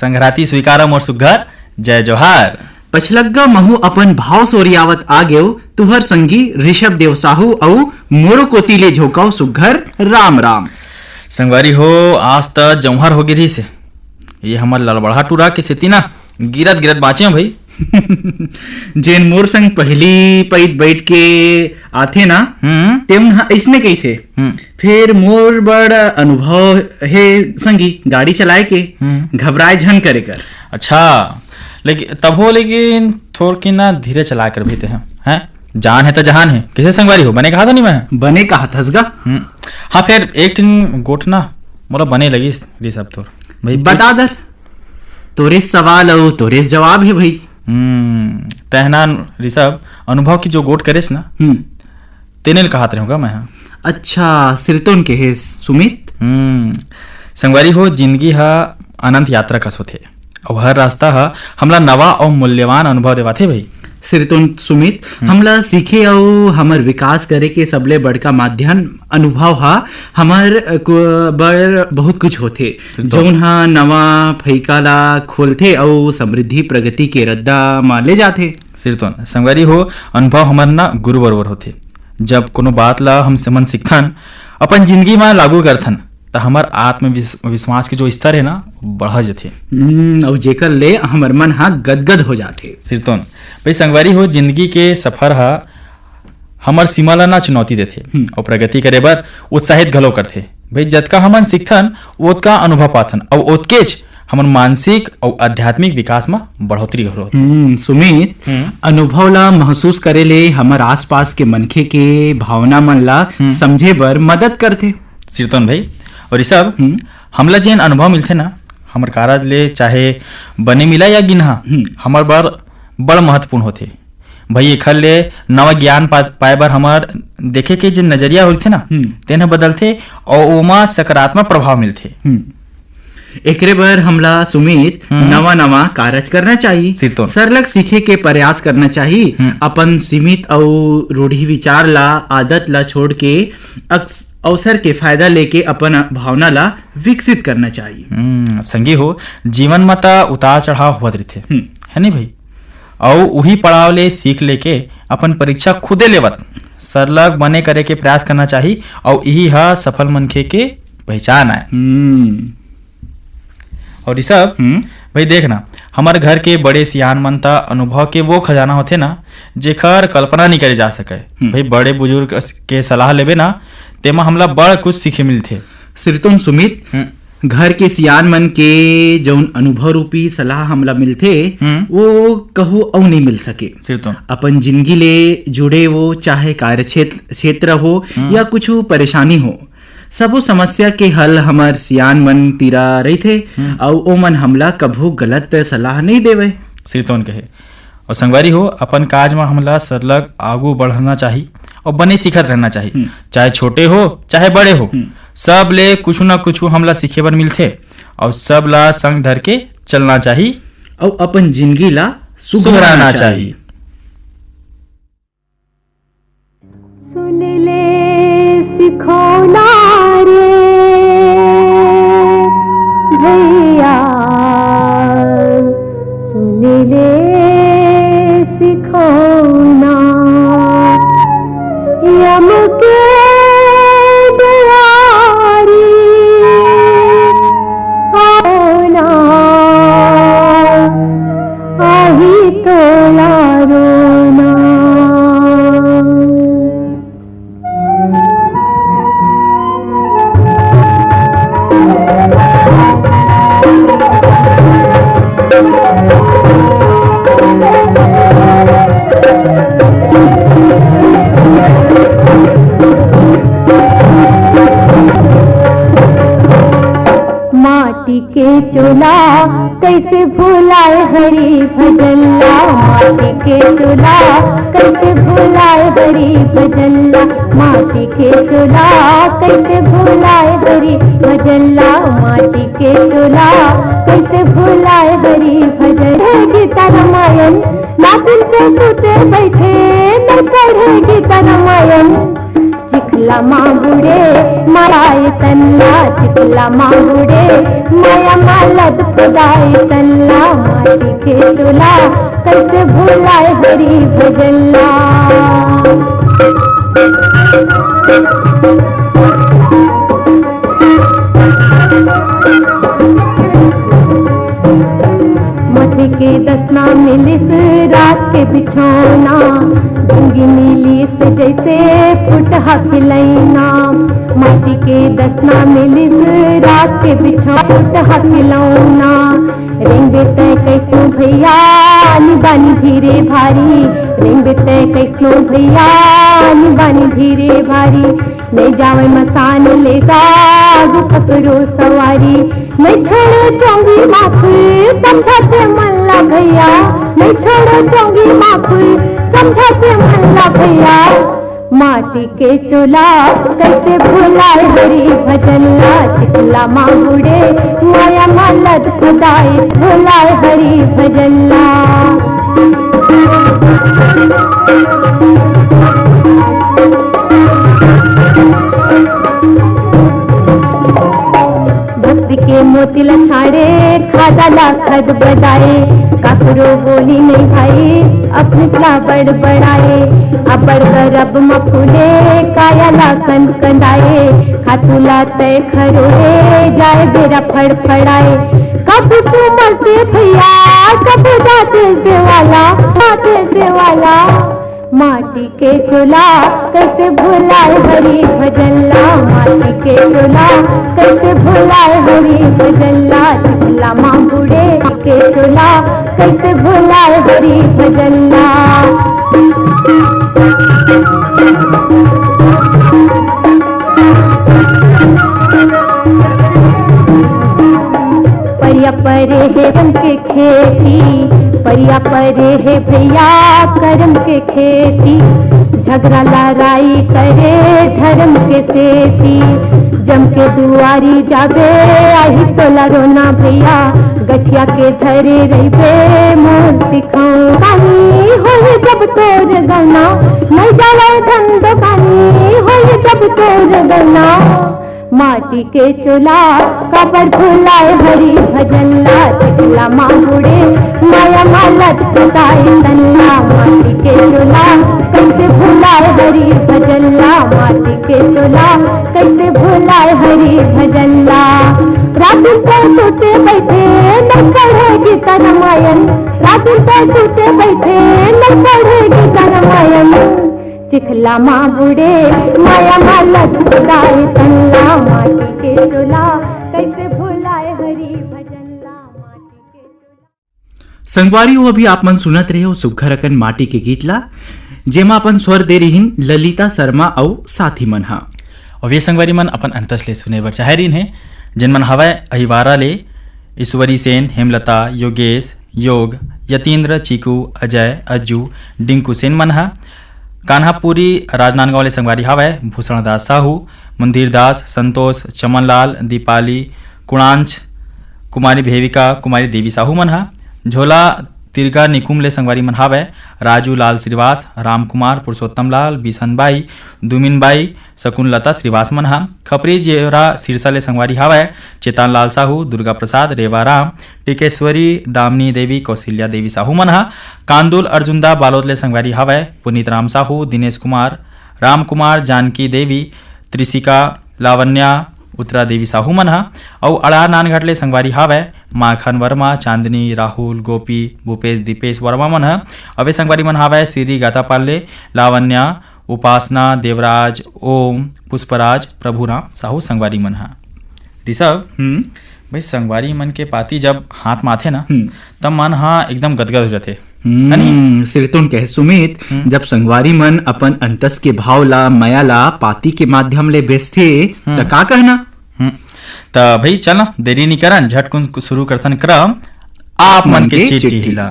संघराती स्वीकारम और सुघर जय जोहार। पछलग्गा महू अपन भाव सोरियावत आ गेव तुहर संगी ऋषभ देव साहू औ मोरो कोतीले झोकाव सुघर राम राम। संगवारी हो आज त जौहर हो गिरी से ये हमर लड़बड़ा टूरा के सेती ना गिरत गिरत बाँचे हैं भाई। जेन मोर संग पहली पैद बैठ के आथे ना तेम ऐसने कही थे। फिर मोर बड़ अनुभव है संगी गाड़ी चलाए के घबराए झन करे कर। अच्छा लेकिन तब हो लेकिन थोड़ की ना धीरे चला कर भी हैं जान है तो जहान है। किसे संगवारी हो बने कहा था नहीं मैं बने कहा था। हाँ फिर एक दिन गोठ ना मोला बने लगी सब थोड़ भाई बता दर तोरे सवाल और तोरे जवाब है भाई। तहना ऋषभ अनुभव की जो गोट करेस ना तेने कहा होगा मैं। अच्छा सिरतोन के है सुमित। संगवारी हो जिंदगी हा अनंत यात्रा कस होथे और हर रास्ता हा हमला नवा और मूल्यवान अनुभव देवाथे भाई। सिरतोन सुमित हमला सीखे और हमर विकास करे के सबले बड़का माध्यम अनुभव हा हमर बर बहुत कुछ होथे जौन हा नवा फैका ला खोलथे और समृद्धि प्रगति के रद्दा मा ले जाथे। सिरतोन संगवारी हो अनुभव हमर ना गुरु बरोबर होथे। जब कोनो बात ला हम समन सीखथन अपन जिंदगी में लागू करथन तो हमार आत्मविश्वास के जो स्तर है ना बढ़ जाते और जेकर ले हमर मन हा गदगद हो जाते। सिरतोन भाई संगवारी हो जिंदगी के सफर हा हमर सीमा ला ना चुनौती देथे और प्रगति करे बर उत्साहित घलो करथे भाई। जतका हमन सीखथन ओतका अनुभव पाथन और ओतकेच हमर मानसिक और आध्यात्मिक विकास में बढ़ोतरी हो। सुमित अनुभव ला महसूस करे ले हमर आसपास के मनखे के भावना मन ला समझे बर मदद करथे। सिरतोन भाई और सब हमला जेन अनुभव मिलथे ना हमर कारज ले चाहे बने मिला या गिनहा हमर बर बड़ महत्वपूर्ण होथे भाई। एखर ले नवा ज्ञान पाए बर हमर देखे के जो नजरिया होथे ना तेन बदलथे और ओमा सकारात्मक प्रभाव मिलथे। एकरे बर हमला सुमित नवा नवा कारज करना चाहिए सरलग सीखे के प्रयास करना चाहिए। अपन सीमित और रूढ़ी विचार ला आदत ला छोड़ के अवसर के फायदा लेके अपन भावना ला विकसित करना चाहिए। संगी हो जीवन में ता उतार चढ़ाव होत रहथे है नहीं भाई और वही पड़ाव ले सीख लेके अपन परीक्षा खुदे लेवत सरलग बने करे के प्रयास करना चाहिए और यही हा सफल मनखे के पहचान है। और सब भाई देखना हमारे घर के बड़े सियान मन ता अनुभव के वो खजाना होते ना जेकर कल्पना नहीं करे जा सके भाई। बड़े बुजुर्ग के सलाह लेबे ना तेमा हमला बड़ कुछ सीखे मिलथे। सिरतुम सुमित घर के सियान मन के जौन अनुभव रूपी सलाह हमला मिलथे वो कहू और नहीं मिल सके। सिरतुम अपन जिंदगी ले जुड़े वो चाहे कार्य क्षेत्र हो या कुछ परेशानी हो सबो समस्या के हल हमार सियान मन तीरा रही थे और ओ मन हमला कभू गलत सलाह नहीं देवे। सिरतोन कहे और संगवारी हो अपन काज में हमला सरलग आगू बढ़ना चाहिए और बने सीखत रहना चाहिए चाहे छोटे हो चाहे बड़े हो सब ले कुछ ना कुछ हमला सीखे बर मिलथे और सब ला संग धर के चलना चाहिए और अपन जिंदगी ला सुधराना चाहिए। सुन ले सिखोना रे भैया सुन ले सिखोना यम के दुआरी होना आही तोला रोना। माटी के चोला कैसे भुलाए हरी भजल्ला माटी के चोला कैसे भुलाए हरी भजल्ला माटी के चोला कैसे भुलाए हरी भजल्ला माटी के चोला कैसे भुलाए हरी भजन गीता रामायण नातिन के सुते बैठे न पढ़े गीता रामायण चिखला मांगुडे मायाय तन्ला चिखला मांगुडे माया मालद खुदाई तन्ला माटी के चूल्हा कैसे भुलाए हरी भजल्ला मटी के दसना मिलिस रात के बिछौना डूंगी नीली से जैसे फुटहा खिलैना माटी के दसना मिलिस रात के बिछौना फुटहा खिलौना रेंगे तय कैसो भैया निबानी धीरे भारी रेंगे तय कैसो भैया निबानी धीरे भारी ले जावे मसान लेगा पकड़ो सवारी मैं छोड़े चौंगी माफ समझाते मल्ला भैया मैं छोड़े चौंगी माफ समझाते मल्ला भैया माटी के चोला कैसे भुलाए हरी भजल्ला चिखला मांगुडे माया मालद खुदाई भुलाए हरी भजल्ला भक्ति के मोतिला छाड़े खादाला खद बदाए काकरो बोली नहीं भाई अपने बड़ बड़ाए अबर रब मफुले कायाला कन कंदाए खातुला तय खरोए जाए बेरा फड़ फड़ाए कब तू मरते भैया कब जाते देवाला माटी के चोला कैसे भुलाए हरी भजल्ला माटी के चोला कैसे भुलाए हरी भजल्ला चिखला मांगुडे के चोला कैसे भुलाए हरी भजल्ला परिया परे है रंग के खेती परिया परे है भैया करम के खेती झगड़ा लड़ाई करे धर्म के सेती जम के दुआरी जाबे आई तोला रोना भैया गठिया के धरे रहिबे मोर सिखाऊं पानी होई जब तोर गना नहीं जावे धंधो पानी होई जब तोर गना माटी के चोला कबर भुलाए हरी भजल्ला चिखला मांगुडे माया मालद खुदाई तन्ला माटी के चोला कैसे भुलाए हरी भजल्ला माटी के चोला कैसे भुलाए हरी भजल्ला रात पर सोते बैठे न पढ़े गीता रामायण रात पर सोते बैठे न पढ़े गीता रामायण चिखला मांगुडे माया मालद खुदाई तन्ला माटी के चोला कैसे भुलाए हरी भजल्ला माटी के चोला। संगवारी हो अभी आप मन सुनत रहे हो सुघर अकन माटी के गीत ला जेमा अपन स्वर दे रही ललिता शर्मा और साथी मन हा और वे संगवारी मन अपन अंतस ले सुने बर चाहे रहीन है जिन मन हवय अहिवारा ले ईश्वरी सेन हेमलता योगेश योग यतीन्द्र चीकू अजय अज्जू डिंकू सेन मन हा कान्हापुरी राजनांदगांव ले संगवारी हवय भूषण दास साहू मंदिर दास संतोष चमनलाल दीपाली कुणांश कुमारी भेविका कुमारी देवी साहू मन हा झोला तिरगा निकुम ले संगवारी मन हवय राजू लाल श्रीवास राम कुमार पुरुषोत्तम लाल बिशनबाई दुमिनबाई शकुनलता श्रीवास मन हा खपरी जेवरा सिरसा ले संगवारी हवय चेतन लाल साहू दुर्गा प्रसाद रेवाराम टिकेश्वरी दामनी देवी कौशल्या देवी साहू मन हा कांदुल अर्जुनदा बालोद ले संगवारी हवय पुनीत राम साहू दिनेश कुमार राम कुमार जानकी देवी त्रिशिका लावण्या उत्तरा देवी साहू मन हा और अड़ा नानघाट ले संगवारी हवय माखन वर्मा चांदनी राहुल गोपी भूपेश दीपेश वर्मा मन हा अवे संगवारी मन हवय श्री गातापाल ले लावण्या उपासना देवराज ओम पुष्पराज प्रभुराम साहू संगवारी मन हा ऋषभ भाई संगवारी मन के पाती जब हाथ माथे ना तब मन हा एकदम गदगद हो जाते सिरतुन कहे सुमित जब संगवारी मन अपन अंतस के भाव ला माया ला पाती के माध्यम ले बेचथे त का कहना त भाई चल ना देरी नहीं करन झटकुन शुरू करथन क्रम आप मन के चिट्ठी ला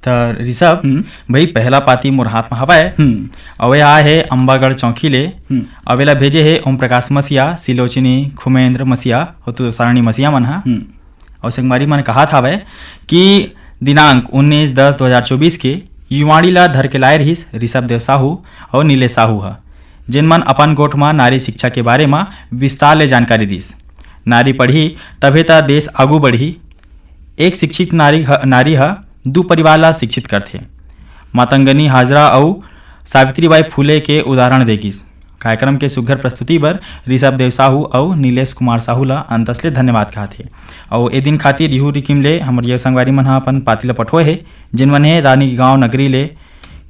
तो ऋषभ भाई पहला पाती मोर हाथ में हवा है अवे आए है अंबागढ़ चौकी ले अवेला भेजे है ओम प्रकाश मसिया सिलोचनी खुमेंद्र मसिया हो तो सारणी मसिया मन हा और संगवारी मन कहा था वह कि दिनांक 19/10/2024 के युवाड़ी ला धर के लाए रहीस ऋषभ देव साहू और नीलेश साहू हा जिन मन अपन गोठ में नारी शिक्षा के बारे में विस्तार ले जानकारी दीस। नारी पढ़ी तभे ता देश आगू बढ़ी। एक शिक्षित नारी हा दू परिवार ला शिक्षित करथे। मातंगनी हाजरा और सावित्रीबाई फूले के उदाहरण देगिस। कार्यक्रम के सुघ्घर प्रस्तुति बर ऋषभ देव साहू और नीलेश कुमार साहू ला अंतसले धन्यवाद कहथे। और ए दिन खातिर रिहू रिकिम ले हमर ये संगवारी मन हा अपन पाती ला पठोए हे जिन मन हे रानी गांव नगरी ले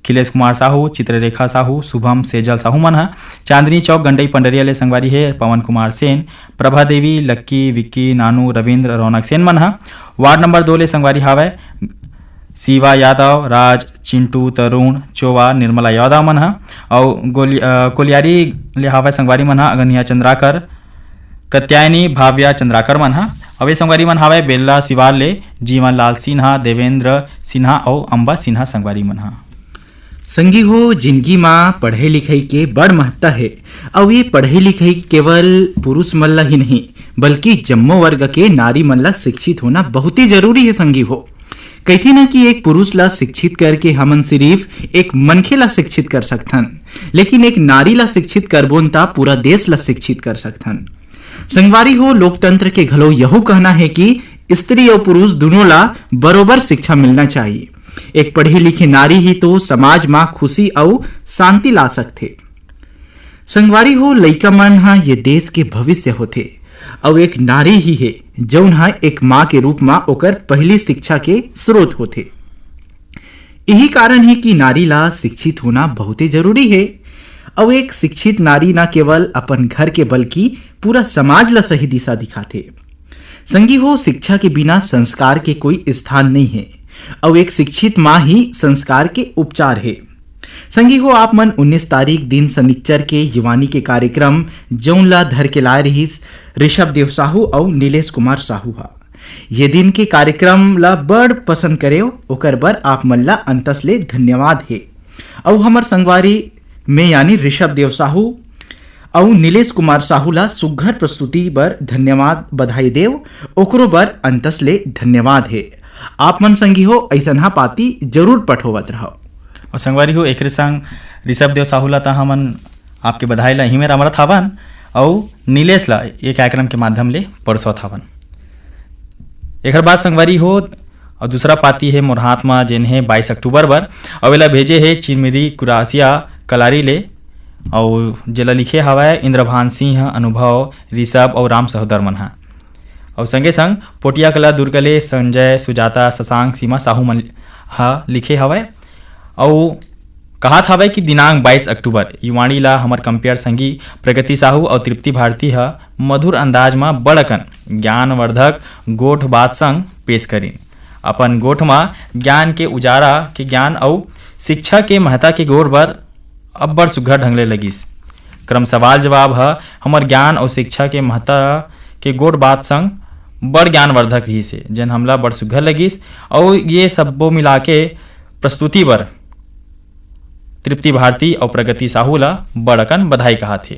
खिलेश कुमार साहू चित्ररेखा साहू शुभम सेजल साहू मन हा चांदनी चौक गंडई पंडरिया ले संगवारी हे पवन कुमार सेन प्रभा देवी लक्की विक्की नानू रविंद्र रौनक सेन मन हा। वार्ड नंबर 2 ले संगवारी हावय शिवा यादव राज चिंटू तरुण चोवा निर्मला यादव मन हा और कोलियारी ले हावय संगवारी मन हा अगनिया चंद्राकर कत्यायनी भाव्या चंद्राकर मन हा। अवे संगवारी मन हावय बेल्ला सिवार ले जीवन लाल सिन्हा देवेंद्र सिन्हा और अंबा सिन्हा संगवारी मन हा। संगी हो जिंदगी माँ पढ़ाई लिखाई के बड़ महत्ता है और ये पढ़ाई लिखाई केवल पुरुष मन ला ही नहीं बल्कि जम्मो वर्ग के नारी मन ला शिक्षित होना बहुत ही जरूरी है। संगी हो कहती ना कि एक पुरुष ला शिक्षित करके हमन सिर्फ एक मनखे ला शिक्षित कर सकथन लेकिन एक नारी ला शिक्षित करबोन ता पूरा देश ला शिक्षित कर सकथन। संगवारी हो लोकतंत्र के घलो यहो कहना है कि स्त्री और पुरुष दोनों ला बरोबर शिक्षा मिलना चाहिए। एक पढ़ी लिखी नारी ही तो समाज में खुशी और शांति ला सकते। संगवारी हो लइका मन हा ये देश के भविष्य होते और एक नारी ही है जौन हा एक माँ के रूप में ओकर पहली शिक्षा के स्रोत होते। यही कारण है कि नारी ला शिक्षित होना बहुत ही जरूरी है और एक शिक्षित नारी ना केवल अपन घर के बल्कि पूरा समाज ला सही दिशा दिखाते। संगी हो शिक्षा के बिना संस्कार के कोई स्थान नहीं है और एक शिक्षित माँ ही संस्कार के उपचार है। संगी हो आप मन 19 तारीख दिन शनिचर के युवानी के कार्यक्रम जौन ला धर के लाए रहीस ऋषभ देव साहू और नीलेश कुमार साहू हा। ये दिन के कार्यक्रम ला बड़ पसंद करे ओकर बर आप मन ला अंतसले धन्यवाद है। और हमर संगवारी में यानी ऋषभ देव साहू और नीलेश कुमार साहू ला सुघ्घर प्रस्तुति बर धन्यवाद बधाई देव ओकरो बर अंतसले धन्यवाद है। आप मन संगी हो ऐसा हा पाती जरूर पठोवत रहो। और संगवारी हो एक संग ऋषभ देव साहू ला ता हमन आपके बधाई ला ही में रामरथ हवन और नीलेश ला ये कार्यक्रम के माध्यम ले परसोत हवन। एक बाद संगवारी हो और दूसरा पाती है मोर हाथ में जेन है 22 अक्टूबर बर अवेला भेजे है चिरमिरी कुरासिया कलारी ले और जेला लिखे हवाए इंद्रभान सिंह अनुभव ऋषभ और राम सहोदर मन हा और संगे संग पोटिया कला दुर्गले संजय सुजाता शशांक सीमा साहू मन हा लिखे हवाए और कहा था कि दिनांक 22 अक्टूबर युवाणी ला हमर कंपेयर संगी प्रगति साहू और तृप्ति भारती हा मधुर अंदाज में बड़कन ज्ञानवर्धक गोठ बात संग पेश करीन। अपन गोठ में ज्ञान के उजारा के ज्ञान और शिक्षा के महत्ता के गोर बर अब्बड़ सुघ्घर ढंग ले लगिस। क्रम सवाल जवाब है हमर ज्ञान और शिक्षा के महत्ता के गोड़ बात संग बड़ ज्ञानवर्धक रही से जन हमला बड़ सुघ्घर लगिस और ये सबो मिला के प्रस्तुति बर तृप्ति भारती और प्रगति साहू ला बड़कन बधाई कहा थे।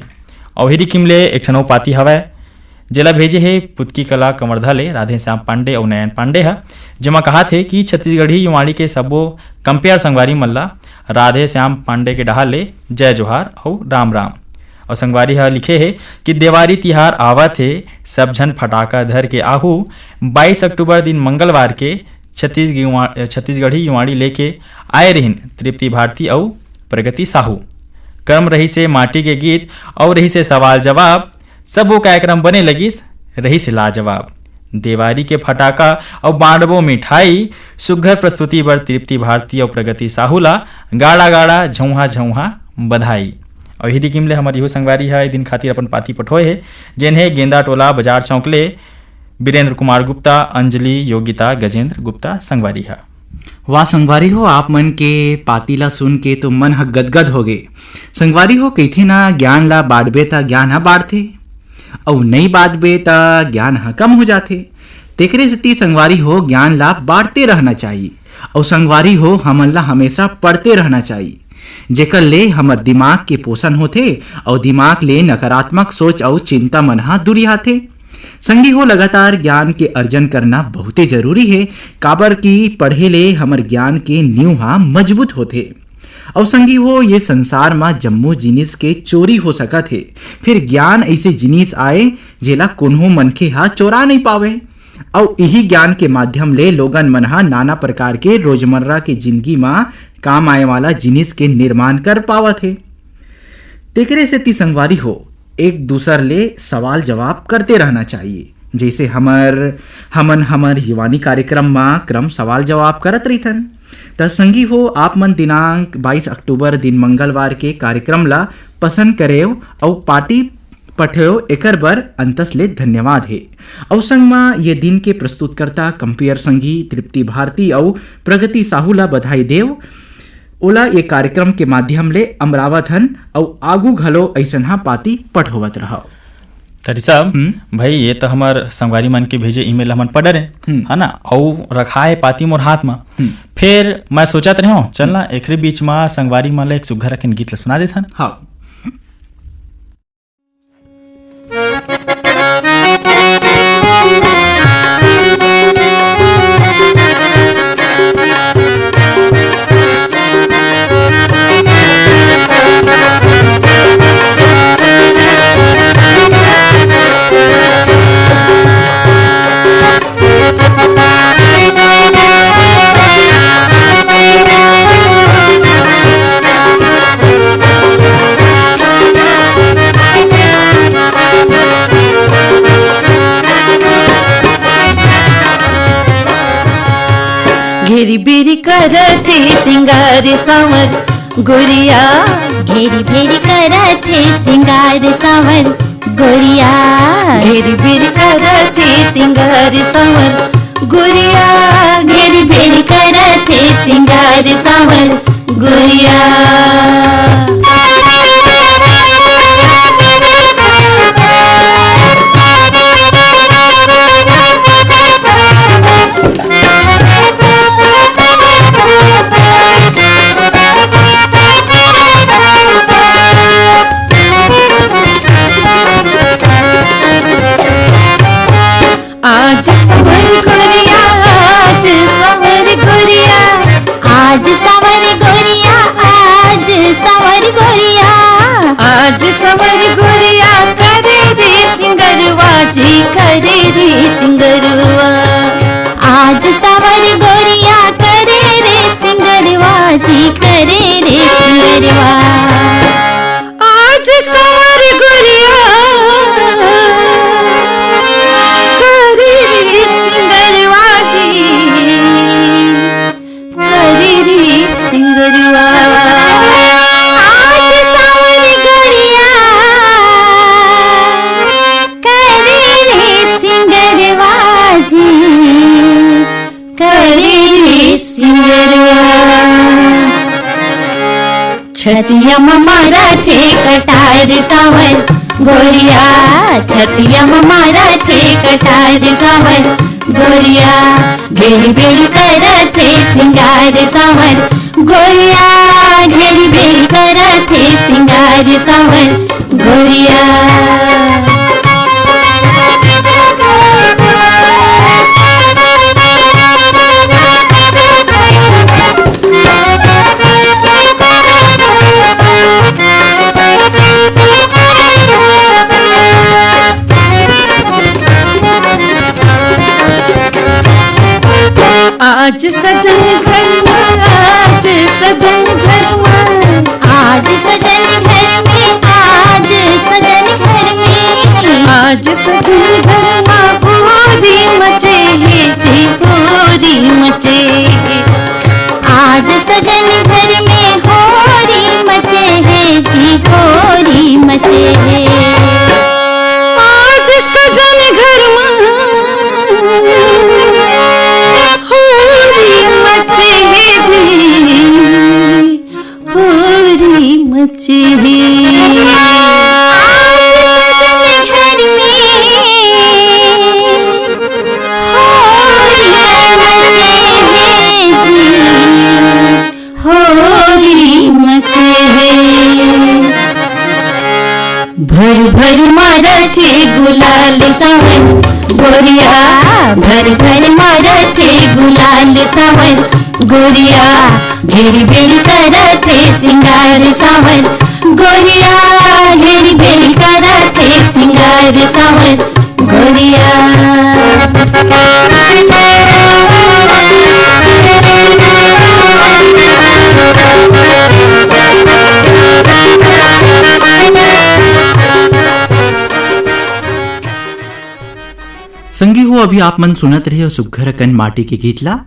और हिरी किमले एक ठनो पाती हवय जेला भेजे है पुतकी कला कमरधा ले राधे श्याम पांडे और नयन पांडे है जेमा कहा थे कि छत्तीसगढ़ी युवाणी के सबो कंपेयर संगवारी मल्ला राधे श्याम पांडे के डहार ले जय जोहार और राम राम। और संगवारी हा लिखे है कि देवारी तिहार आवत है सब झन फटाका धर के आहू 22 अक्टूबर दिन मंगलवार के छत्तीसगढ़ी युवाणी लेके आए रहीन तृप्ति भारती और प्रगति साहू। क्रम रही से माटी के गीत और रही से सवाल जवाब सब वो कार्यक्रम बने लगिस रही से लाजवाब। देवारी के फटाका और बांडवो मिठाई सुघ्घर प्रस्तुति बर तृप्ति भारती और प्रगति साहू ला गाड़ा गाड़ा झौहा झौहा बधाई। और हिरी किमले हमारी इहो संगवारी है दिन खातिर अपन पाती पठोए है जेन है गेंदा टोला बाजार चौकले वीरेंद्र कुमार गुप्ता अंजलि योगिता गजेंद्र गुप्ता संगवारी है। वाह संगवारी हो आप मन के पाती ला सुन के तो मन ह गदगद हो गए। संगवारी हो कही ना ज्ञान ला बांटबे ता ज्ञान ह बाढ़थे और नहीं बांटबे ता ज्ञान ह कम हो जाथे। तेकरे सेती संगवारी हो ज्ञान लाभ बांटते रहना चाहिए और संगवारी हो हमन ला हमेशा पढ़ते रहना चाहिए, जेकर ले हमर दिमाग के पोषण होथे और दिमाग ले नकारात्मक सोच और चिंता मन हा दुरियाथे। संगी हो लगातार ज्ञान के अर्जन करना बहुते जरूरी है, काबर की पढ़े ले हमर ज्ञान के नींव हा मजबूत होथे। और संगी हो ये संसार में जम्मो जिनिस के चोरी हो सकत है, फिर ज्ञान ऐसे जिनिस आए जेला कोन्हो मनखे हा चोरा नहीं पावे और यही ज्ञान के माध्यम ले लोगन मन हा नाना प्रकार के रोजमर्रा के जिंदगी में काम आए वाला जिनिस के निर्माण कर पावत है। तेकरे से ती संगवारी हो एक दूसर ले सवाल जवाब करते रहना चाहिए, जैसे हमर युवानी कार्यक्रम में क्रम सवाल जवाब करत रहीथन। त संगी हो आप मन दिनांक 22 अक्टूबर दिन मंगलवार के कार्यक्रम ला पसंद करेव और पार्टी पठेव, एकर बर अंतस ले धन्यवाद है। और संग में ये दिन के प्रस्तुतकर्ता कंपियर संगी तृप्ति भारती और प्रगति साहू ला बधाई देव। ओला ये कार्यक्रम के माध्यम ले अमरावत हन और आगू घलो ऐसन हा पाती पठोवत रहो। तरी साहब भाई ये तो हमार संगवारी मन के भेजे ईमेल हमन पढ़ रहे है ना, और रखा है पाती मोर हाथ में। फिर मैं सोचत रहे हूँ चल ना एकरे बीच में संगवारी मन ला एक सुघर रखन गीत ला सुना देथन। हाँ घेरी बेरी करथे सिंगार सावर गोरिया, घेरी भेरी करथे सिंगार सावर गोरिया, घेरी बेरी करथे सिंगार सावर गोरिया, घेरी भेरी करथे सिंगार सावर गोरिया। आज सवर गोरिया, आज सवर गोरिया, आज सवर गोरिया, आज सवर गोरिया, आज सवर गोरिया, करे रे सिंगरवा जी, करे रे सिंगरवा, आज सवर गोरिया, करे रे सिंगरवा जी, करे रे सिंगरवा। आज सवर गोरिया, करे रे सिंगरवा जी, करे रे सिंगरवा। आज सवर गोरिया, करे रे सिंगरवा जी, करे रे सिंगरवा। छतिया मारा थे कटार सावर गोरिया, छतिया मारा थे कटार सावर गोरिया, घेरी बेड़ी करथे सिंगार सावर गोरिया, घेरी बेरी करथे सिंगार सावर गोरिया। आज सजन घर में, आज सजन घर में, आज सजन घर में, आज सजन घर में, आज सजन घर में होरी मचे है जी, होरी मचे। आज सजन घर में होरी मचे है जी, होरी मचे है। आज सजन घर में होरी मचे है जी, होरी मचे है। आज सजन घर में भर मारथे गुलाल सावन गोरिया भर भर मारथे गुलाल सावन गोरिया घेरी बेड़ी करथे सिंगार सावन गोरिया घेरी बेड़ी करथे सिंगार सावन गोरिया संगी हो अभी आप मन सुनत रहे हो सुघ्घर कन माटी के गीत ला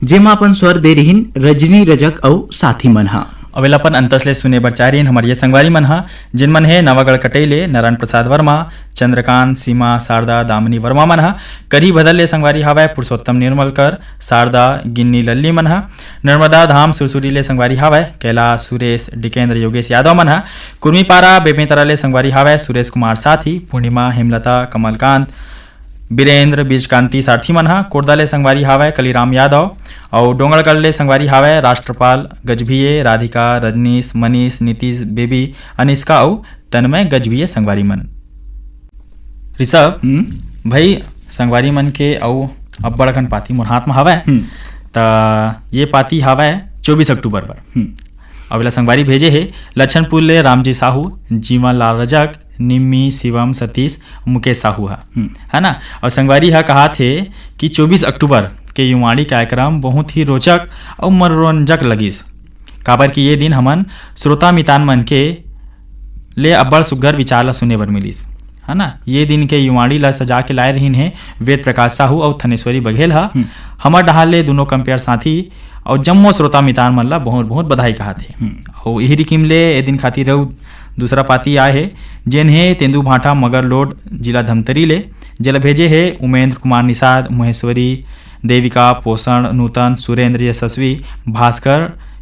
जेमा अपन स्वर दे रहीन रजनी रजक और साथी मन हा अवेला अपन अंतसले सुने बर चाह रहीन हमारे ये संगवारी मन हा जिन मन है नवागढ़ कटैले नारायण प्रसाद वर्मा चंद्रकांत सीमा शारदा दामिनी वर्मा मन हा करी बदल ले संगवारी हवय पुरुषोत्तम निर्मलकर शारदा गिन्नी लल्ली मन हा नर्मदा धाम सुरसुरी ले संगवारी हवय कैलाश सुरेश डिकेंद्र योगेश यादव मन हा कुर्मीपारा बेपेतरा ले संगवारी हवय सुरेश कुमार साथी पूर्णिमा हेमलता कमलकांत बीरेंद्र बीजकांति सारथी मन हा कोटदाले संगवारी हावय कलीराम यादव और डोंगरगढ़ ले संगवारी हावय राष्ट्रपाल गजभिये राधिका रजनीश मनीष नीतीश बेबी अनिष्का और तन्मय गजभिये संगवारी मन ऋषभ भाई संगवारी मन के और अब्बड़ खन पाती मोर हाथ में हावय त ये पाती हावय 24 अक्टूबर पर अगला संगवारी भेजे है लक्षणपुर ले रामजी साहू जीवन लाल रजक निम्मी शिवम सतीश मुकेश साहू है ना। और संगवारी हा कहा थे कि 24 अक्टूबर के युवाणी कार्यक्रम बहुत ही रोचक और मनोरंजक लगिस काबर कि ये दिन हमन श्रोता मितान मन के ले अब्बड़ सुग्घर विचार ला सुने बर मिलिस है ना। ये दिन के युवाणी ला सजा के लाए रहीन है वेद प्रकाश साहू और थनेश्वरी बघेल हा हमर डहाल ले दोनों कंपेयर साथी और जम्मो श्रोता मितान मन ला बहुत बहुत बधाई कहा थे। और यही रिकिम ले ए दिन खातिर रहू दूसरा पाती आए है जेन है तेंदू भाटा मगर लोड जिला धमतरी ले जेला भेजे है उमेंद्र कुमार निषाद महेश्वरी देविका पोषण नूतन सुरेंद्र यशस्वी भास्कर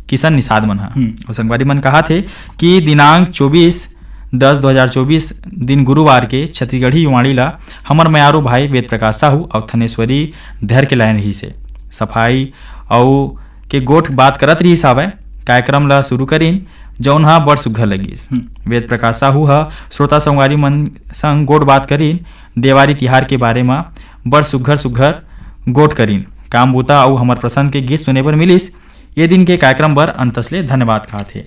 किशन निषाद मन हा। और संगवारी मन कहा थे कि दिनांक 24/10/2024 दिन गुरुवार के छत्तीसगढ़ी युवाणी ला हमर मयारू भाई वेद प्रकाश साहू और थनेश्वरी धैर्य के लाइन रही से सफाई और के गोठ बात करत रही सावय कार्यक्रम ला शुरू करीन जौन हा बड़ सुघ्घर लगिस। वेद प्रकाश साहू हा श्रोता संगवारी मन संग गोठ बात करीन देवारी तिहार के बारे में बड़ सुघ्घर गोठ करीन काम बूता और हमर प्रसन्न के गीत सुने बर मिलिस। ये दिन के कार्यक्रम बर अंतसले धन्यवाद कहा थे।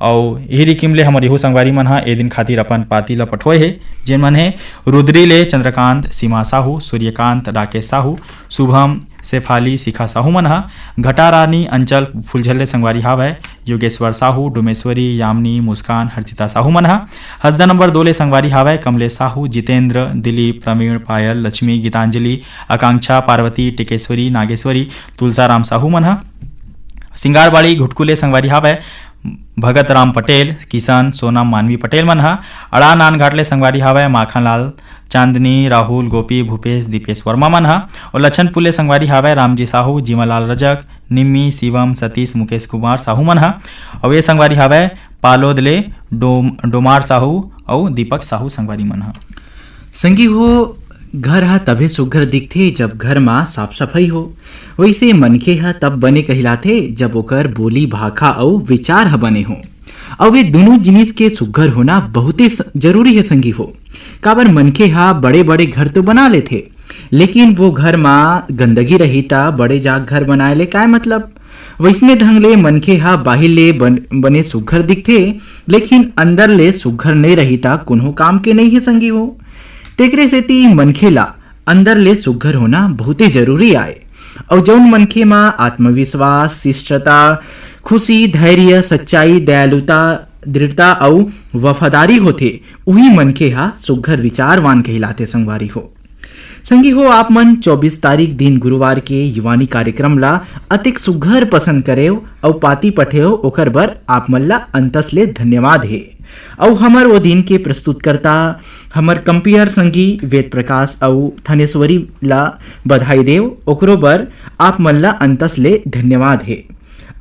और यही रिकिम ले हमर यहू संगवारी मन हा ए दिन खातिर अपन पाती ला पठोए है जेन मन है रुद्री ले चंद्रकांत सीमा साहू सूर्यकांत राकेश साहू शुभम शेफाली शिखा साहू मन हा घटा रानी अंचल फुलझल्ले संगवारी हावय योगेश्वर साहू डोमेश्वरी यामिनी मुस्कान हर्षिता साहू मन हा हसदा नंबर 2 ले संगवारी हावय कमलेश साहू जितेंद्र दिलीप प्रवीण पायल लक्ष्मी गीतांजलि आकांक्षा पार्वती टिकेश्वरी नागेश्वरी तुलसाराम साहू मन हा सिंगारबाड़ी घुटकुले संगवारी हावय भगत राम पटेल किशन सोनम मानवी पटेल मन हा अड़ा नानघाटले संगवारी हावय माखनलाल चांदनी राहुल गोपी भूपेश दीपेश वर्मा मन हा और लक्षणपुर संगवारी हावय रामजी साहू जीवनलाल रजक निम्मी शिवम सतीश मुकेश कुमार साहू मन हा और ये संगवारी हावय पालोद ले डोमार साहू और दीपक साहू संगवारी मन हा। संगी हो घर हा तभे सुघ्घर दिखथे जब घर मा साफ सफाई हो वैसे मनखे हा तब बने कहलाथे जब ओकर बोली भाखा और विचार हा बने हो और वे दोनों जिनिस के सुघ्घर होना बहुते जरूरी है संगी हो। काबर मनखे हा बड़े बड़े घर तो बना लेथे लेकिन वो घर मा गंदगी रही ता बड़े जाग घर बनाए ले काय मतलब। वैसने ढंग ले मनखे हा बाहिर ले बने सुघ्घर दिखथे लेकिन अंदर ले सुघ्घर नहीं रही ता कोनो काम के नहीं है संगी हो। तेकरे सेती मनखे ला अंदर ले सुघ्घर होना बहुते जरूरी आए। और जौन मनखे मा आत्मविश्वास शिष्टता खुशी धैर्य सच्चाई दयालुता दृढ़ता और वफादारी होथे उही मनखे हा सुघ्घर विचारवान कहलाते संगवारी हो। संगी हो आप मन 24 तारीख दिन गुरुवार के युवानी कार्यक्रम ला अतिक सुघ्घर पसंद करे और पाती पठे ओकर बर आप मन ला अंतस ले धन्यवाद है। और हमर वो दिन के प्रस्तुतकर्ता हमर कंपियर संगी वेद प्रकाश और थनेश्वरी ला बधाई देव ओकरो बर आप मन ला अंतस ले धन्यवाद है।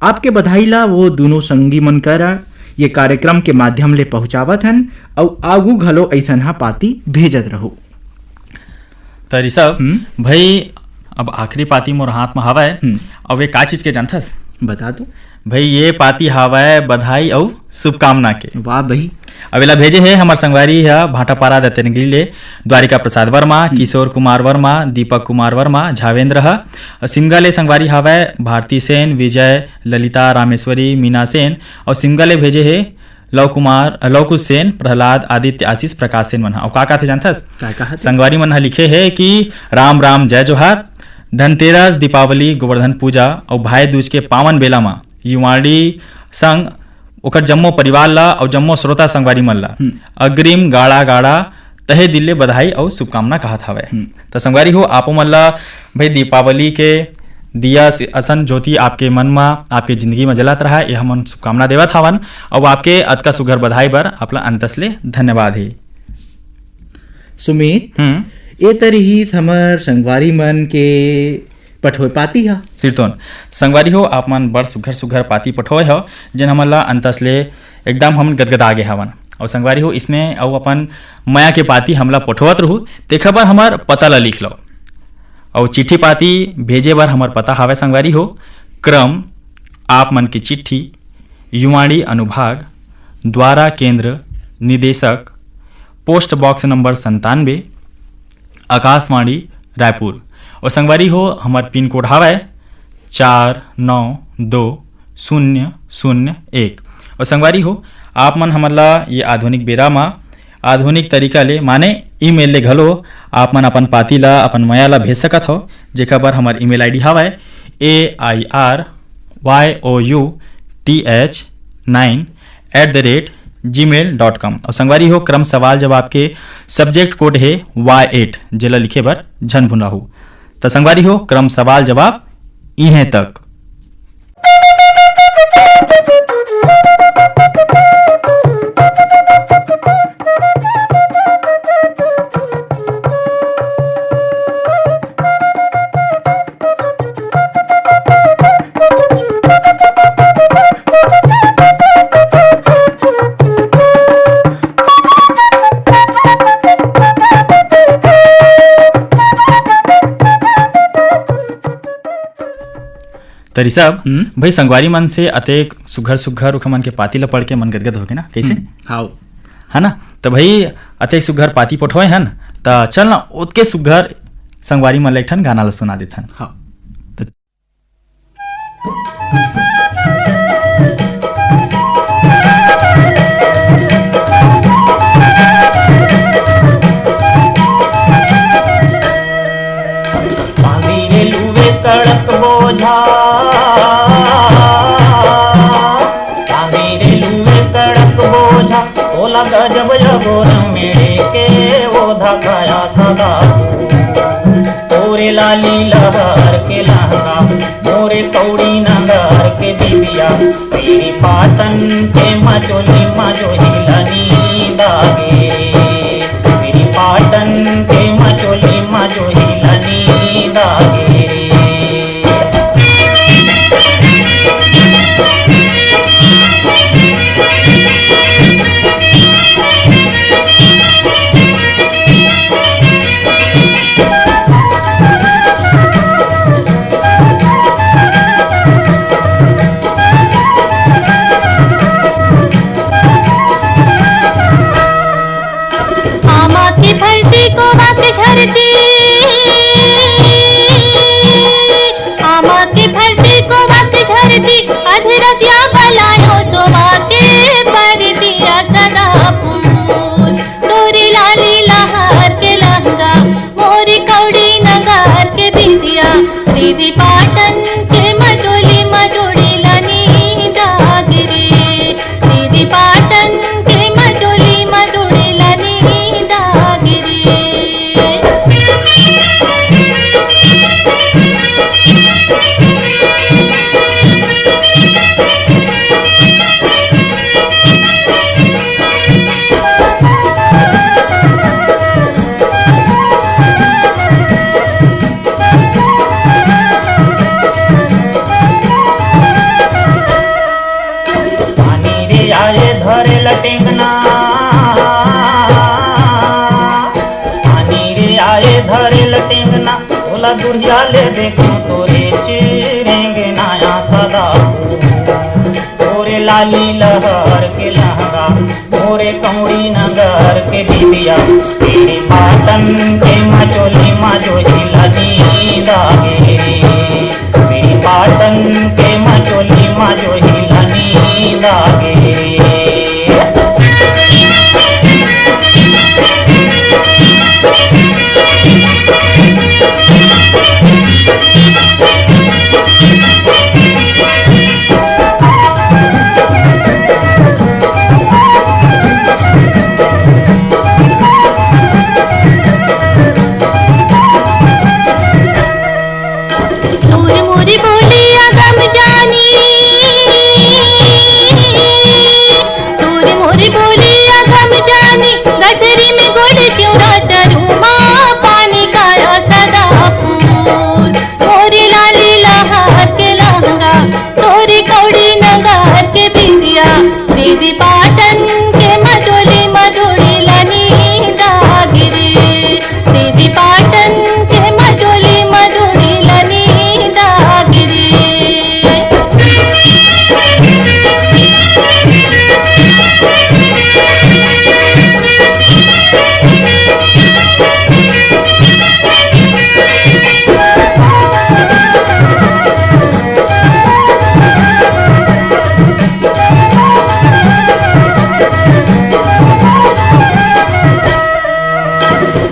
आपके बधाई ला वो दोनों संगी मन कर ये कार्यक्रम के माध्यम ले पहुंचावत हन और आगू घलो ऐसन हा पाती भेजत रहो। तो ऋषभ भाई अब आखिरी पाती मोर हाथ में हवा है और वे का चीज के जानथस बता दो भाई ये पाती हावय बधाई और शुभकामना के। वाह भाई। अवेला भेजे है हमार संगवारी है भाटापारा दत्तनगिरी ले द्वारिका प्रसाद वर्मा, किशोर कुमार वर्मा, दीपक कुमार वर्मा, झावेंद्र है। सिंगा ले संगवारी हावय भारती सेन, विजय, ललिता, रामेश्वरी, मीना सेन। और सिंगा ले भेजे है लवकुश सेन, प्रहलाद, आदित्य, आशीष, प्रकाश सेन मन ह। और का थे जानथस? संगवारी मन ह लिखे है कि राम राम जय जोहार। धनतेरस, दीपावली, गोवर्धन पूजा और भाई दूज के पावन बेला में युवाड़ी संग ओकर जम्मो परिवार ला और जम्मो श्रोता संगवारी मन ला अग्रिम गाड़ा गाड़ा तहे दिल ले बधाई और शुभकामना कहत हवे। तो संगवारी हो आपो मन ला भाई दीपावली के दिया असन ज्योति आपके मन में आपके जिंदगी में जलत रहा ये हम शुभकामना देवत हवन। और आपके अतका सुघर बधाई बर अपना अंतस ले धन्यवाद ही। सुमित ए तरी हमर संगवारी मन के पठोय पाती हा सिरतोन संगवारी हो आप मन बड़ सुघर पाती पठोय हो जन हमन ला अंतस ले एकदम हम गदगदा आगे हवन। और संगवारी हो इसने और अपन माया के पाती हमला पठोवत रहू तेखा बर हमार पता ला लिख लो। और चिट्ठी पाती भेजे बर हमार पता हावे संगवारी हो क्रम आप मन की चिट्ठी युवाड़ी अनुभाग द्वारा केंद्र निदेशक post box number 97 Akashvani Raipur. और संगवारी हो हमार पिन कोड हावे 492001। और संगवारी हो आप मन हमला ये आधुनिक बेरा में आधुनिक तरीका ले माने ईमेल ले घलो आप मन अपन पाती ला अपन माया ला भेज सकत हो जेका बर हमार ईमेल आईडी हावे AIRYOUTH9@gmail.com। और संगवारी हो क्रम सवाल जवाब के सब्जेक्ट कोड है Y8 जेला लिखे बर झन भुना हो। तो संगवारी हो क्रम सवाल जवाब इहे तक। तरी सब भाई संगवारी मन से अतेक सुघर उख मन के पाती ला पढ़ के मन गदगद हो गए ना कैसे हाउ है ना। तो भाई अतेक सुघर पाती पठोए हन तो चल ना ओतके सुघर संगवारी मन ला एक ठन गाना ला सुना देथन। हाँ कड़क बोझा मेरे लुए कड़क बोझा ओला गजब जगोर मेरे के वो धकाया सदा तोरे लाली लहर के लहंगा मोरे कौड़ी नगर के बिबिया तेरी पातन के मचोली लनी दागे तेरी पाटन के मचोली लनी दागे। तेरी पाटन के मजोली लनी दागरे तेरी पाटन के मजोली लनी दागरे। लटेंगना पानी रे आए धरे लटेंगना ओला दुरिया ले देखो तोरे चिरेंगे नाया सदा मोरे लाली लहर के लहंगा मोरे कौड़ी नगर के बिबिया तेरे पाटन के मचोली मचोली लनी दागे तेरे पाटन के मचोली मचोली लनी दागे दूर मोरी बोलिया गम जानी, दूर मोरी बोलिया गम जानी, गठरी में गुड़ क्यों ना चरूं माँ पानी काया सदा फूल। मोरी लाली लहर के लहंगा तोरी कौड़ी नगर के बिंदिया देवी पाटन के मधुली मधुड़ी लनी दागिरी देवी पाटन के मधुली मधुड़ी लनी दागिरी।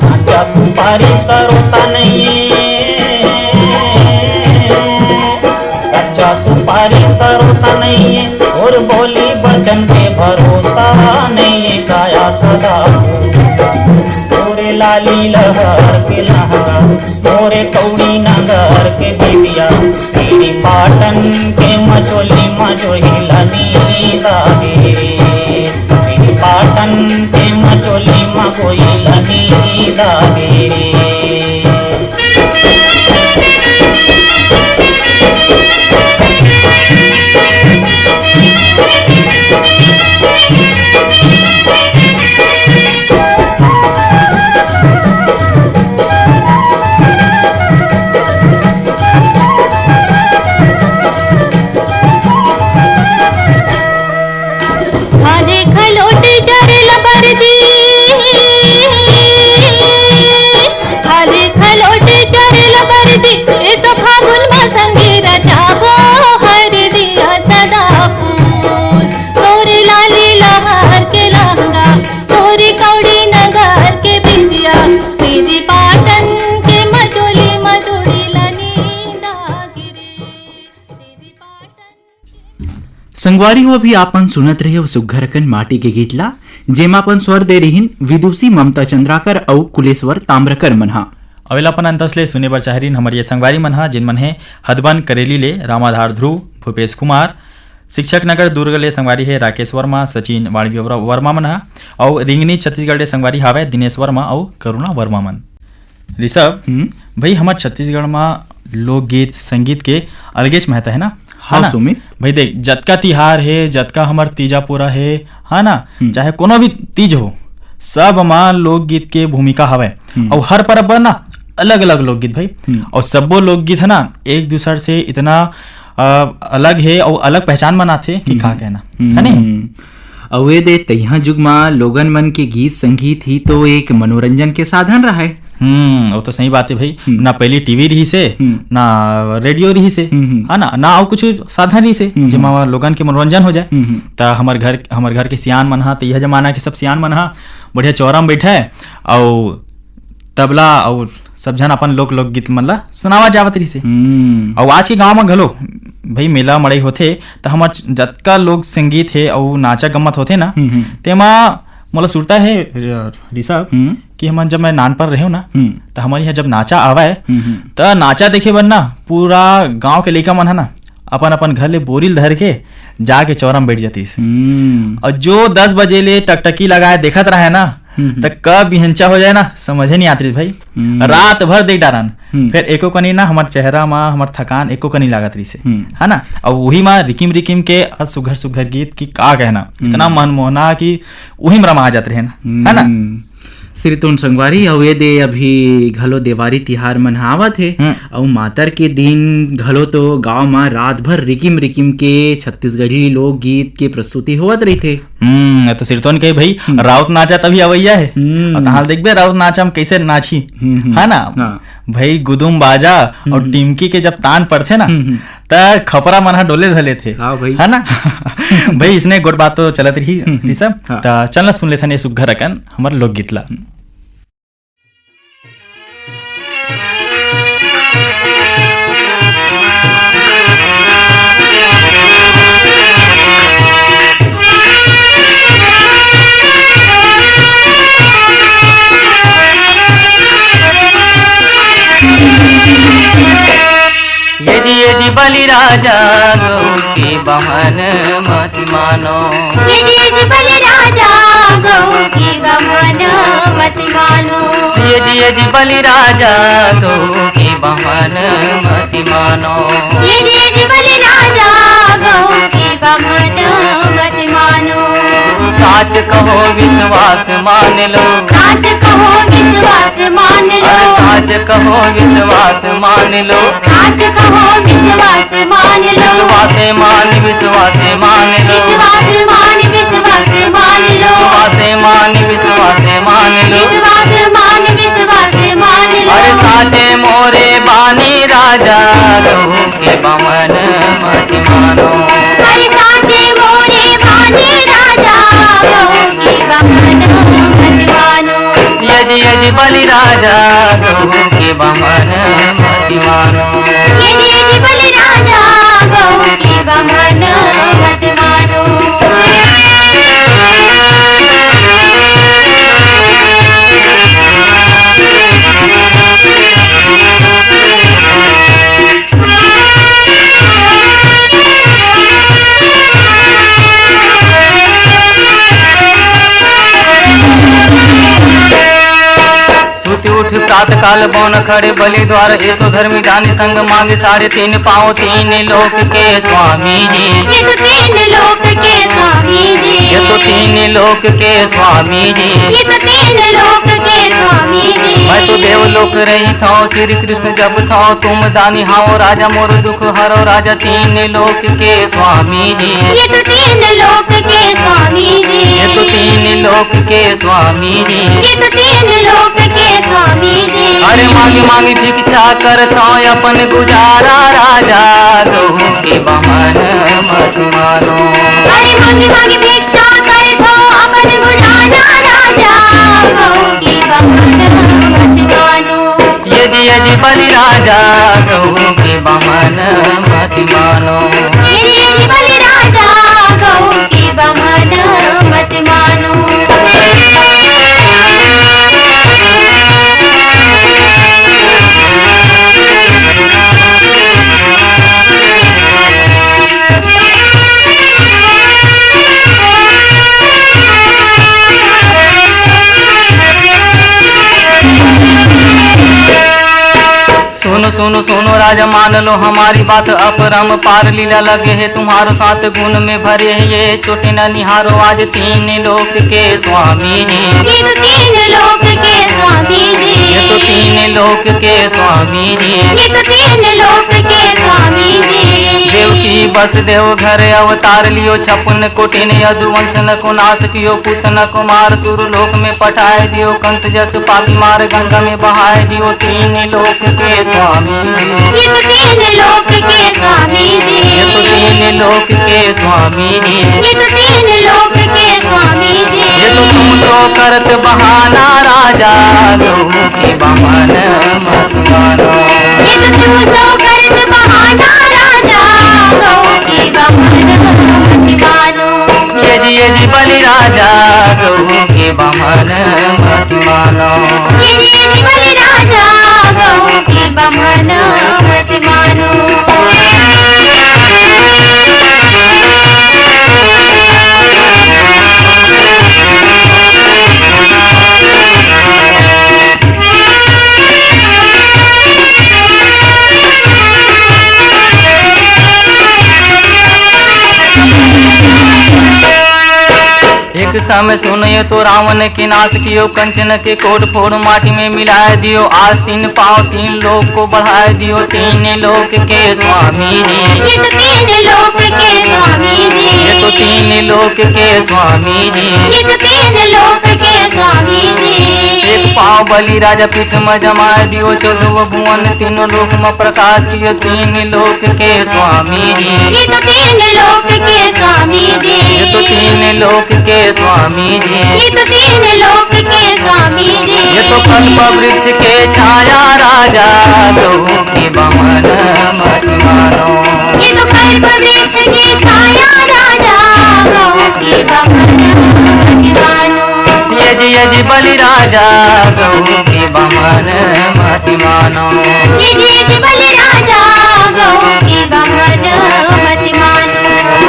कच्चा सुपारी सरोता नहीं कच्चा सुपारी सरोता नहीं है और बोली बचन पे भरोसा नहीं है काया सदा मोरे लाली लहर के लहंगा मोरे कौड़ी नगर के बिबिया तेरी पाटन के मचोली मचोली लनी दागे तेरी पाटन के मचोली मचोली लनी दागे। आधे खलोटे जरल बरदी, आधे खलोटे जरल बरदी, ए तो फागुन में संगीरा जागो हर दिया सदा फूल। तोरी लाली लहर के लहंगा तोरी कौड़ी नगर के बिंदिया सीधी पाटन के मधुली मधुड़ी लनी दागिरी सीधी पाटन। संगवारी हो भी आपन सुनत रहे हो सुघरकन माटी के गीतला जेमा अपन स्वर दे रहीन विदुषी ममता चंद्राकर औ कुलेश्वर ताम्रकर मनहा। अवेला अपन अंतसले सुने बर चाहरीन हमर ये संगवारी मन हा जिन मन है हदबन करेली ले रामाधार ध्रुव भूपेश कुमार शिक्षक नगर दुर्ग ले संगवारी है राकेश वर्मा सचिन वाणवी वर्मा मन हा और रिंगनी छत्तीसगढ़ ले संगवारी हावे दिनेश वर्मा और करुणा वर्मा मन। ऋषभ भाई हमार छत्तीसगढ़ में लोकगीत संगीत के अलगेच महत्व है ना। हाँ ना? सुमित भाई देख जतका तिहार है जतका हमार तीजा पूरा है हाँ ना चाहे कोनो भी तीज हो सब माँ लोकगीत के भूमिका हवे और हर परब पर ना अलग अलग लोकगीत भाई और सबो लोकगीत है ना एक दूसरे से इतना अलग है और अलग पहचान बनाते कि का कहना है नहीं। अवे दे तैहा जुग में लोगन मन के गीत संगीत ही तो एक मनोरंजन के साधन रहा है। वो तो सही बात है भाई ना पहली टीवी रही से ना रेडियो रही से है ना और कुछ साधन रही से जिमा लोगन के मनोरंजन हो जाए ता हमार घर के सियान मन हा यह जमाना के सब सियान मन हा बढ़िया चौरा में बैठा है और तबला और सब जन अपन लोकगीत मन ला सुनावा जावत रही से। और आज के गांव में घलो भाई मेला मड़ई होथे तो हमार जतका लोक संगीत है और नाचा गम्मत होथे ना तेमा मोला सुनता है ऋषभ कि हम जब मैं नान पर रहे ना तो हमारे यहाँ जब नाचा आवा है तो नाचा देखे बर ना पूरा गांव के लइका मन है ना अपन अपन घर ले बोरिल धर के जाके चौरा में बैठ जाती और जो 10 बजे ले टकटकी लगाए देखत रहा है ना तो कब बिहंचा हो जाए ना समझे नहीं आती भाई रात भर देख डारन फिर एको कनी ना हमार चेहरा में हमार थकान एको कनी लागत रही से है ना। और वही माँ रिकिम रिकिम के सुघर सुघर गीत की का कहना इतना मनमोहना कि वही में रमा जाते रहे ना है ना। श्री तुन संगवारी अउ ये दे अभी घलो देवारी तिहार मनावत हे अउ मातर के दिन घलो तो गांव में रात भर रिकिम रिकिम के छत्तीसगढ़ी लोक गीत के प्रस्तुति होवत रहिथे। तो सिरतोन के भाई राउत नाचा तभी अवैया है और तहां देखबे राउत नाचा हम कैसे नाची है ना भाई गुदुम बाजा और टिमकी के जब तान पड़थे ना त खपरा मन डोले धले थे है ना भाई इसने गोट बात तो चलत रही सब त चल सुन लेथन ये सुघर अकन हमर लोकगीत ला। यदि बलि राजा गौ के बहन मत मानो, यदि बलि राजा गौ के बहन मत मानो, यदि बलि राजा गौ के बहन मत मानो, यदि बलि राजा गौ के बहन मत मानो। साच कहो विश्वास मान लो, साच कहो विश्वास मान लो, साच कहो विश्वास मान लो, साच कहो विश्वास मान लो, विश्वास मान विश्वास मान लो, विश्वास मान विश्वास मान लो, विश्वास मान विश्वास मान लो, विश्वास मान विश्वास मान लो। अरे साचे मोरे बानी राजा गौ के बमन मत मानो, अरे साचे मोरे बानी राजा गौ के बमन मत मानो, यदि बलि राजा गौ के बमन मत मानो, यदि बलि राजा गौ के बमन मत मानो। उठ प्रात काल बौन खड़े बलि द्वार ऐसो धर्मी दानी संग मांगे 3.5 पाँव 3 लोक के स्वामी जी, ये तो 3 लोक के स्वामी जी, ये तो 3 लोक के स्वामी जी, ये तो 3 लोक के स्वामी जी। मैं तो देवलोक रही था श्री कृष्ण जब था तुम दानी हाओ राजा मोर दुख हरो राजा 3 लोक के स्वामी जी, ये तो 3 लोक के स्वामी जी, ये तो 3 लोक के स्वामी जी, ये तो 3 लोक के स्वामी जी। अरे मांगी मांगी भिक्षा करता अपन गुजारा राजा गौ के बमन मत मानो, अरे मांगी मांगी भिक्षा करता अपन गुजारा राजा गौ के बमन मत मानो, यदि बलि राजा गौ के बमन मत मानो, यदि बलि राजा गौ के बमन मत मानो। सुनो सुनो राजा मान लो हमारी बात अपरम पार लीला लगे है तुम्हारो साथ गुण में भरे है ये चोटे न निहारो आज 3 लोक के स्वामी जी, ये तो 3 लोक के स्वामी जी, ये तो 3 लोक के स्वामी जी, ये तो 3 लोक के स्वामी जी। देव की बस देव घर अवतार लियो 56 कोटि ने यदुवंश न को नाश कियो पुत न कुमार सुर लोक में पठाए दियो कंस जस पापी मार गंगा में बहाए दियो 3 लोक के स्वामी, ये तो 3 लोक के स्वामी जी, ये तो 3 लोक के स्वामी जी, ये तो 3 लोक के स्वामी जी। ये तो तुम तो करत बहाना राजा गौ के बमन मत मानो, ये तो तुम तो करत बहाना राजा गौ के बमन मत मानो, यदि बलि राजा गौ के बमन मत मानो, यदि बलि राजा गौ के बमन मत मानो। एक समय सुनियो तो रावण के नाश कियो, कंचन के कोट फोड़ माटी में मिलाए दियो। आज 3 पाँव 3 लोक को बढ़ाए दियो, 3 लोक के स्वामी जी। ये तो 3 लोक के स्वामी जी। ये तो 3 लोक के स्वामी जी। ये तो 3 लोक के स्वामी जी। एक पाँव बलि राजा पीठ में जमाए दियो, 14 भुवन 3 लोक में प्रकाश कियो, 3 लोक के स्वामी जी। ये तो 3 लोक के स्वामी जी। ये तो 3 लोक के स्वामी जी। ये तो 3 लोक के स्वामी जी। ये तो कल्प वृक्ष के छाया राजा, गऊ की बमन मत मानो। ये तो कल्प वृक्ष की छाया राजा, गऊ की बमन मत मानो। यदि बलि राजा, गऊ की बमन मत मानो। यदि बलि राजा, गऊ की बमन मत मानो।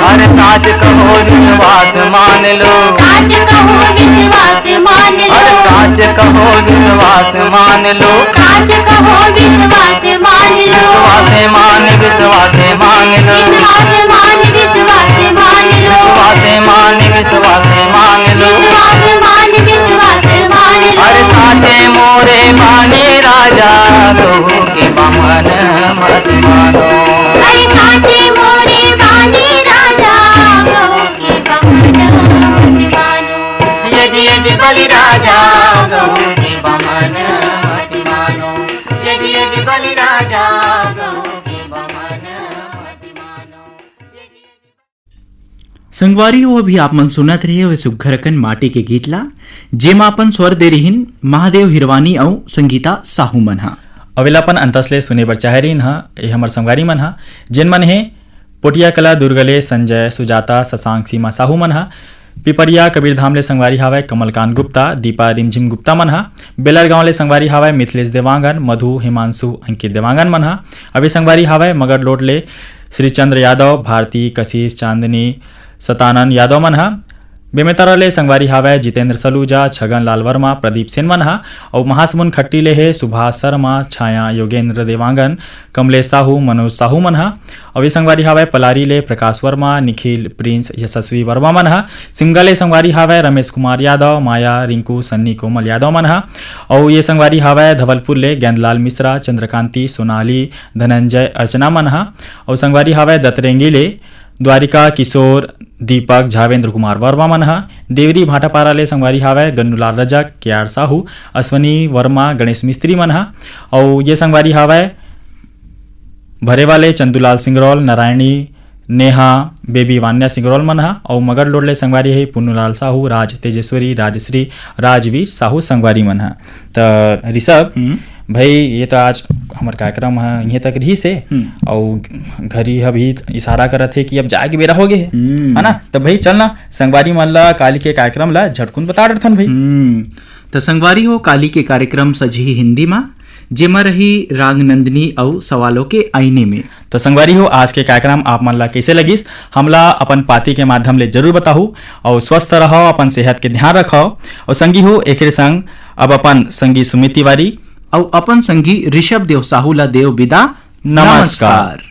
अरे साच कहो विश्वास मान लो, साच कहो विश्वास मान लो। अरे साच कहो विश्वास मान लो, साच कहो विश्वास मान लो। विश्वास मान विश्वास मान लो, विश्वास मान विश्वास मान लो। विश्वास मान विश्वास मान लो। विश्वास मान विश्वास मान लो। अरे साचे मोरे बानी राजा, गऊ की बमन मत मानो। अरे साचे मोरे बानी राजा, गऊ की बमन मत मानो। यदि बलि राजा, गऊ की बमन मत मानो। यदि बलि राजा, गऊ की बमन मत मानो। संगवारी हो अभी आप मन सुनत रहे हो सुघरकन माटी के गीत ला, जेमा अपन स्वर दे रहीन महादेव हिरवानी और संगीता साहू मन हा। अवेलापन अंतसले सुने बर चाहे रहीन हा, ये हमर संगवारी मन हा, जिन मन हे पोटिया कला दुर्गले संजय सुजाता शशांक सीमा साहू मन हा, पिपरिया कबीरधाम ले संगवारी हावय कमलकांत गुप्ता दीपा रिमझिम गुप्ता मन हा, बेलर गांव ले संगवारी हावय मिथिलेश देवांगन मधु हिमांशु अंकित देवांगन मन हा, अभी संगवारी हावय मगर लोट ले श्रीचंद्र यादव भारती कशिश चांदनी सतानंद यादव मन हा, बेमेतरा ले संगवारी हावय जितेंद्र सलूजा छगन लाल वर्मा प्रदीप सेन मन हा, और महासमुंद खट्टी ले हे सुभाष शर्मा छाया योगेंद्र देवांगन कमलेश साहू मनोज साहू मन हा, और ये संगवारी हावय पलारी ले प्रकाश वर्मा निखिल प्रिंस यशस्वी वर्मा मन हा, सिंगा ले संगवारी हावय रमेश कुमार यादव माया रिंकू सन्नी कोमल यादव मन हा, और ये संगवारी हावय धवलपुर ले गेंदलाल मिश्रा चंद्रकांति सोनाली धनंजय अर्चना मन हा, और संगवारी हावय दतरेंगी ले द्वारिका किशोर दीपक झावेंद्र कुमार वर्मा मन हा, देवरी भाटापारा ले संगवारी हावय गन्नूलाल रजक केआर साहू अश्वनी वर्मा गणेश मिस्त्री मन हा, और ये संगवारी हावय भरे वाले चंदूलाल सिंगरौल नारायणी नेहा बेबी वान्या सिंगरौल मन हा, और मगर लोड ले संगवारी है पुन्नूलाल साहू राज तेजेश्वरी राजश्री राजवीर साहू संगवारी मन हा। तो ऋषभ भाई ये तो आज हमार कार्यक्रम है यहीं तक रही से, और घरी अभी इशारा करत है कि अब जाए के बेरा हो गए है ना, तो भाई चल ना संगवारी मन ला काली के कार्यक्रम ला झटकुन बता रथन भाई। तो संगवारी हो काली के कार्यक्रम सजी हिंदी में, जेमा रही राग नंदनी और सवालों के आईने में। तो संगवारी हो आज के कार्यक्रम आप मन ला कैसे लगिस हमला अपन पाती के माध्यम ले जरूर बताहू, और स्वस्थ रहो अपन सेहत के ध्यान रखो, और संगी हो एक संग अब अपन संगी सुमित तिवारी और अपन संगी ऋषभ देव साहू ला देव विदा। नमस्कार।